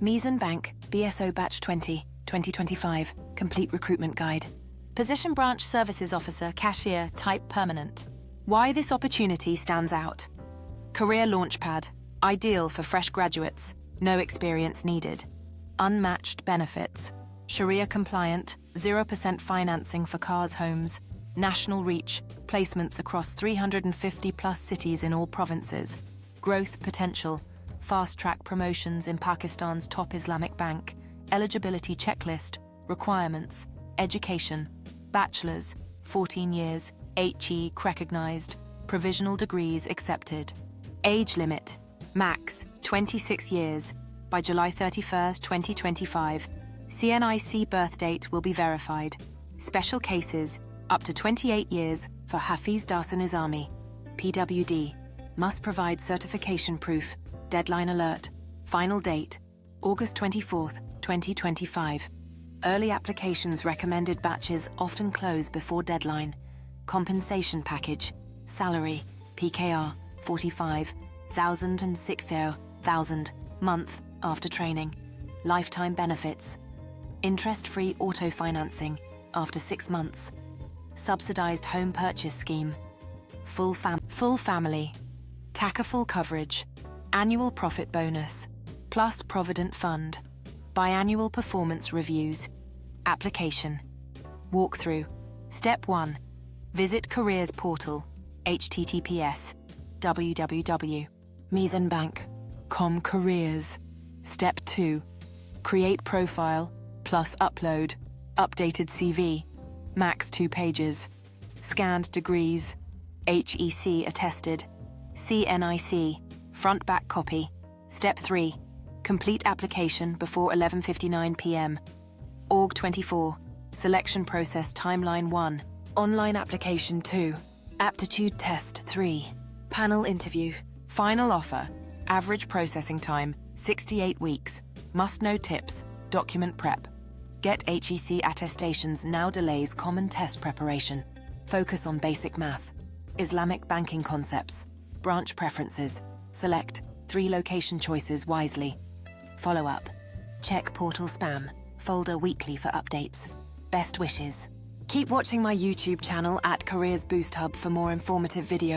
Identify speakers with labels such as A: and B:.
A: Meezan Bank, BSO Batch 2025, Complete Recruitment Guide. Position Branch Services Officer, Cashier, Type Permanent. Why this opportunity stands out. Career Launchpad, ideal for fresh graduates, no experience needed. Unmatched benefits. Sharia compliant, 0% financing for cars, homes. National reach, placements across 350 plus cities in all provinces. Growth potential, fast-track promotions in Pakistan's top Islamic bank. Eligibility checklist, requirements, education, bachelor's, 14 years, HE recognized, provisional degrees accepted. Age limit, max, 26 years, by July 31, 2025. CNIC birth date will be verified. Special cases, up to 28 years for Hafiz Darsan Nizami. PWD, must provide certification proof, deadline alert, final date, August 24, 2025. Early applications recommended batches often close before deadline. Compensation package, salary, PKR, 45,000 and 60,000, month after training. Lifetime benefits. Interest-free auto financing after 6 months. Subsidized home purchase scheme. Full family. TACA full coverage. Annual profit bonus. Plus Provident Fund. Biannual performance reviews. Application. Walkthrough. Step 1. Visit careers portal. https www.meezanbank.com careers. Step 2. Create profile plus upload. Updated CV. Max 2 pages. Scanned degrees. HEC attested. CNIC. Front-back copy. Step 3. Complete application before 11:59 p.m. Org 24. Selection process timeline 1. Online application 2. Aptitude test 3. Panel interview. Final offer. Average processing time 68 weeks. Must know tips. Document prep. Get HEC attestations now delays common test preparation. Focus on basic math. Islamic banking concepts. Branch preferences. Select 3 location choices wisely. Follow up. Check portal spam folder weekly for updates. Best wishes. Keep watching my YouTube channel at Careers Boost Hub for more informative videos.